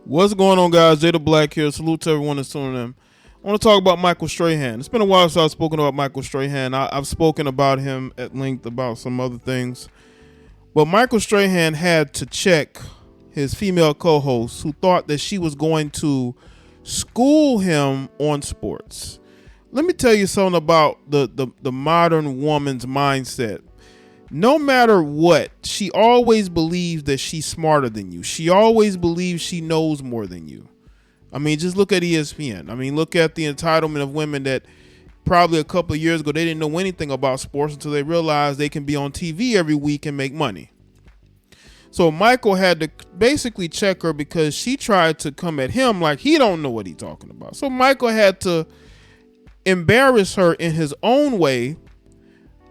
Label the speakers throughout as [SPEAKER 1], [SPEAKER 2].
[SPEAKER 1] What's going on, guys? Jay the Black here. Salute to everyone that's tuning in. I want to talk about Michael Strahan. It's been a while since I've spoken about Michael Strahan. I've spoken about him at length about some other things. But Michael Strahan had to check his female co-host who thought that she was going to school him on sports. Let me tell you something about the modern woman's mindset. No matter what, she always believes that she's smarter than you. She always believes she knows more than you. I mean, just look at ESPN. I mean, look at the entitlement of women that probably a couple of years ago, they didn't know anything about sports until they realized they can be on TV every week and make money. So Michael had to basically check her because she tried to come at him like he don't know what he's talking about. So Michael had to embarrass her in his own way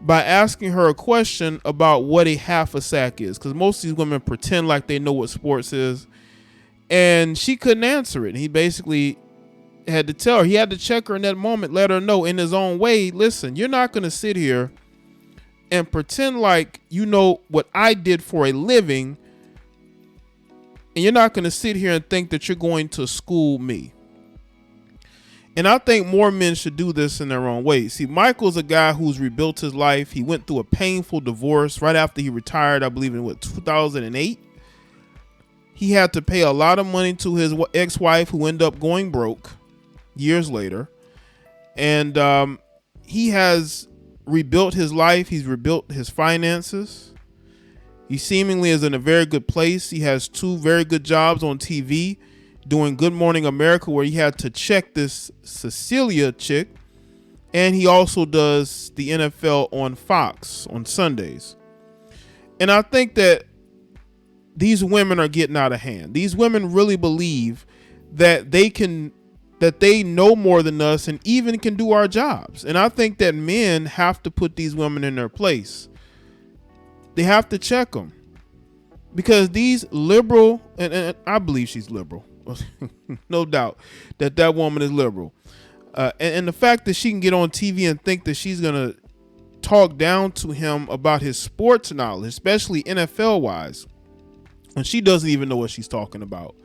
[SPEAKER 1] by asking her a question about what a half a sack is, because most of these women pretend like they know what sports is, and she couldn't answer it. He basically had to tell her, he had to check her in that moment, let her know in his own way, listen, you're not going to sit here and pretend like you know what I did for a living, and you're not going to sit here and think that you're going to school me. And I think more men should do this in their own way. See, Michael's a guy who's rebuilt his life. He went through a painful divorce right after he retired, I believe in 2008. He had to pay a lot of money to his ex-wife who ended up going broke years later. And he has rebuilt his life. He's rebuilt his finances. He seemingly is in a very good place. He has 2 very good jobs on TV. Doing Good Morning America, where he had to check this Cecilia chick, and he also does the NFL on Fox on Sundays. And I think that these women are getting out of hand. These women really believe that they know more than us and even can do our jobs. And I think that men have to put these women in their place. They have to check them, because these liberal, and I believe she's liberal. No doubt that woman is liberal. And the fact that she can get on TV and think that she's going to talk down to him about his sports knowledge, especially NFL wise, when she doesn't even know what she's talking about.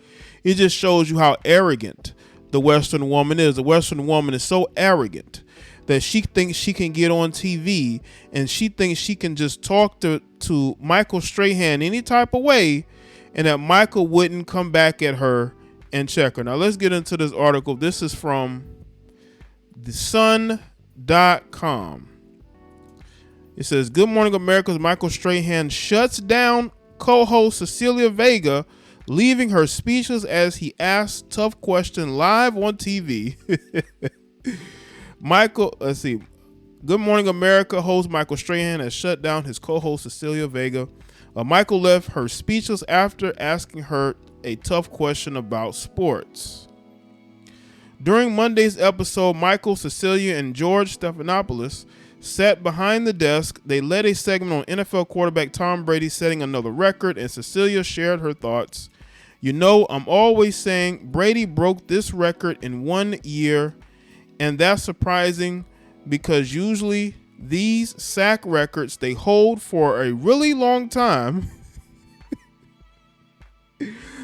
[SPEAKER 1] It just shows you how arrogant the Western woman is. The Western woman is so arrogant that she thinks she can get on TV and she thinks she can just talk to Michael Strahan any type of way, and that Michael wouldn't come back at her and check her. Now let's get into this article. This is from thesun.com. It says, Good Morning America's Michael Strahan shuts down co-host Cecilia Vega, leaving her speechless as he asks tough question live on TV. Good Morning America host Michael Strahan has shut down his co-host Cecilia Vega. Michael left her speechless after asking her a tough question about sports. During Monday's episode, Michael, Cecilia, and George Stephanopoulos sat behind the desk. They led a segment on NFL quarterback Tom Brady setting another record, and Cecilia shared her thoughts. You know, I'm always saying Brady broke this record in 1 year, and that's surprising because usually these sack records, they hold for a really long time.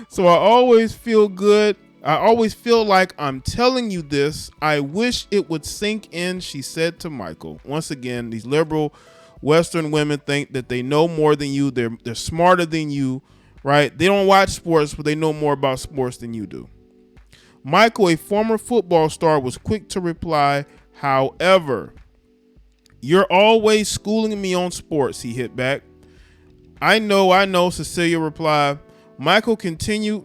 [SPEAKER 1] So I always feel good. I always feel like I'm telling you this. I wish it would sink in, she said to Michael. Once again, these liberal Western women think that they know more than you. They're smarter than you, right? They don't watch sports, but they know more about sports than you do. Michael, a former football star, was quick to reply, however, you're always schooling me on sports, he hit back. I know, Cecilia replied. Michael continued,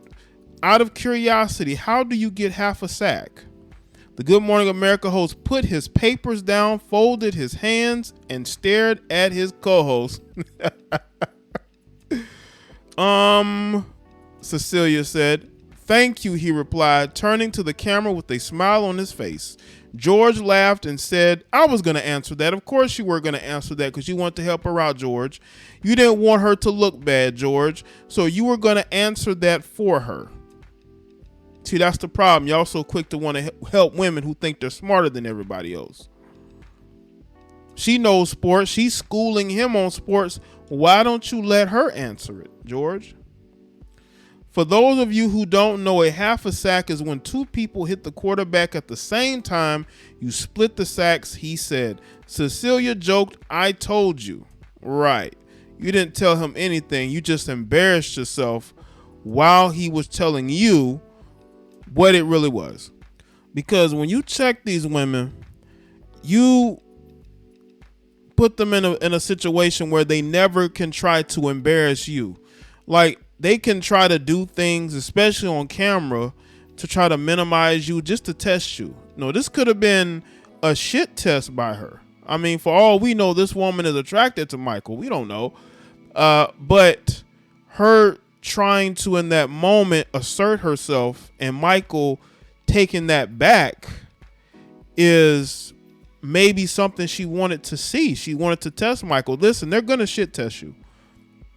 [SPEAKER 1] out of curiosity, how do you get half a sack? The Good Morning America host put his papers down, folded his hands, and stared at his co-host. Cecilia said. Thank you, he replied, turning to the camera with a smile on his face. George laughed and said, I was going to answer that. Of course you were going to answer that because you want to help her out, George. You didn't want her to look bad, George. So you were going to answer that for her. See, that's the problem. Y'all so quick to want to help women who think they're smarter than everybody else. She knows sports. She's schooling him on sports. Why don't you let her answer it, George? For those of you who don't know, a half a sack is when two people hit the quarterback at the same time. You split the sacks, he said. Cecilia joked, I told you. Right. You didn't tell him anything. You just embarrassed yourself while he was telling you what it really was. Because when you check these women, you put them in a situation where they never can try to embarrass you. Like, they can try to do things, especially on camera, to try to minimize you, just to test you. No, this could have been a shit test by her. I mean, for all we know, this woman is attracted to Michael. We don't know. But her trying to, in that moment, assert herself and Michael taking that back is maybe something she wanted to see. She wanted to test Michael. Listen, they're going to shit test you.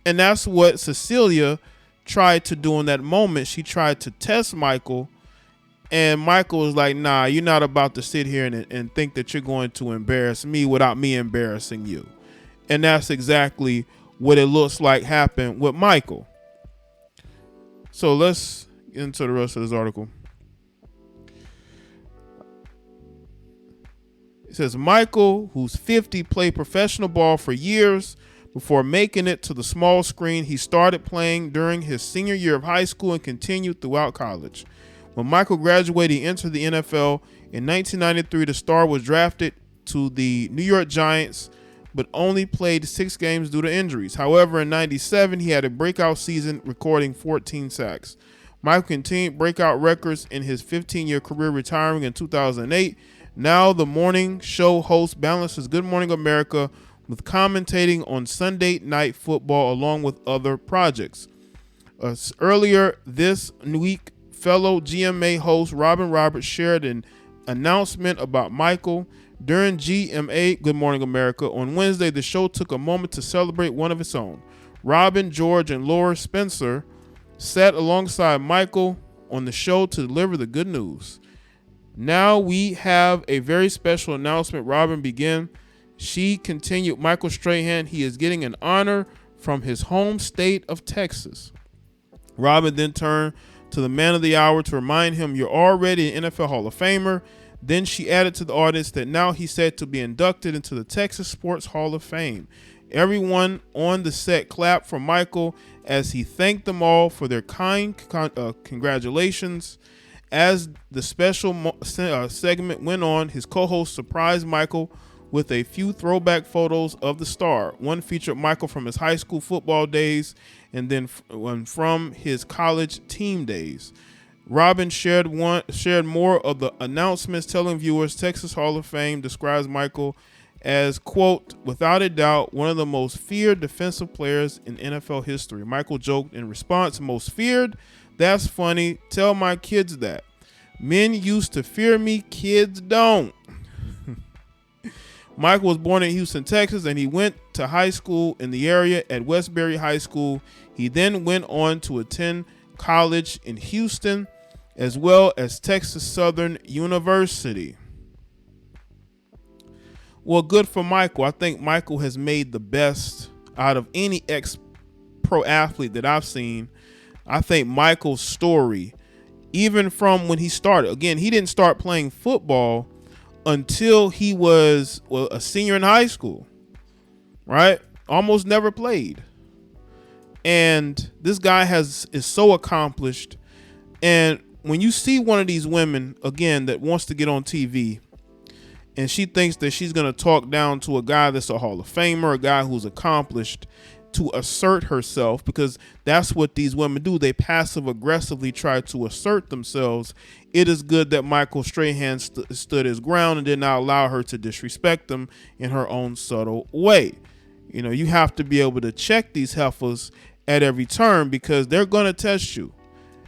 [SPEAKER 1] And that's what Cecilia tried to do in that moment. She tried to test Michael, and Michael was like, nah, you're not about to sit here and think that you're going to embarrass me without me embarrassing you. And that's exactly what it looks like happened with Michael. So let's get into the rest of this article. It says Michael, who's 50, played professional ball for years. Before making it to the small screen, he started playing during his senior year of high school and continued throughout college. When Michael graduated, he entered the NFL. In 1993, the star was drafted to the New York Giants, but only played 6 games due to injuries. However, in 97, he had a breakout season, recording 14 sacks. Michael continued breakout records in his 15-year career, retiring in 2008. Now the morning show host balances Good Morning America with commentating on Sunday Night Football along with other projects. Earlier this week, fellow GMA host Robin Roberts shared an announcement about Michael. During GMA Good Morning America on Wednesday, the show took a moment to celebrate one of its own. Robin, George, and Laura Spencer sat alongside Michael on the show to deliver the good news. Now we have a very special announcement. Robin began. She continued, Michael Strahan, he is getting an honor from his home state of Texas. Robin then turned to the man of the hour to remind him, you're already an NFL Hall of Famer. Then she added to the audience that now he's set to be inducted into the Texas Sports Hall of Fame. Everyone on the set clapped for Michael as he thanked them all for their kind congratulations. As the special segment went on, his co-host surprised Michael with a few throwback photos of the star. One featured Michael from his high school football days and then one from his college team days. Robin shared more of the announcements, telling viewers Texas Hall of Fame describes Michael as, quote, without a doubt, one of the most feared defensive players in NFL history. Michael joked in response, most feared? That's funny. Tell my kids that. Men used to fear me, kids don't. Michael was born in Houston, Texas, and he went to high school in the area at Westbury High School. He then went on to attend college in Houston, as well as Texas Southern University. Well, good for Michael. I think Michael has made the best out of any ex-pro athlete that I've seen. I think Michael's story, even from when he started, again, he didn't start playing football until he was a senior in high school, right? Almost never played. And this guy is so accomplished. And when you see one of these women, again, that wants to get on TV and she thinks that she's going to talk down to a guy that's a Hall of Famer, a guy who's accomplished, to assert herself, because that's what these women do. They passive aggressively try to assert themselves. It is good that Michael Strahan stood his ground and did not allow her to disrespect them in her own subtle way. You know, you have to be able to check these heifers at every turn because they're going to test you.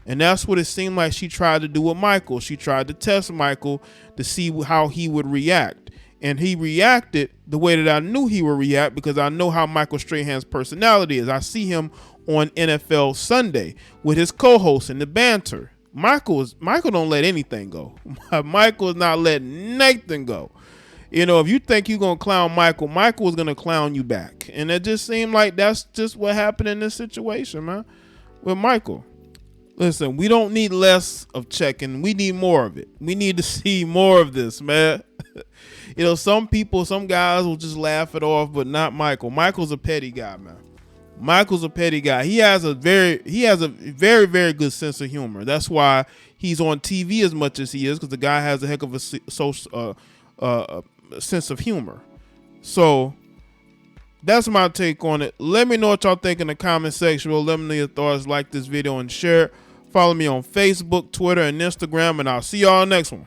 [SPEAKER 1] And that's what it seemed like she tried to do with Michael. She tried to test Michael to see how he would react. And he reacted the way that I knew he would react because I know how Michael Strahan's personality is. I see him on NFL Sunday with his co-host and the banter. Michael don't let anything go. Michael is not letting nothing go. You know, if you think you're going to clown Michael, Michael is going to clown you back. And it just seemed like that's just what happened in this situation, man, with Michael. Listen, we don't need less of checking. We need more of it. We need to see more of this, man. You know, some people, some guys will just laugh it off, but not Michael. Michael's a petty guy, man. Michael's a petty guy. He has a very, very good sense of humor. That's why he's on TV as much as he is, because the guy has a heck of a sense of humor. So that's my take on it. Let me know what y'all think in the comment section. Let me know your thoughts. Like this video and share it. Follow me on Facebook, Twitter, and Instagram, and I'll see y'all next one.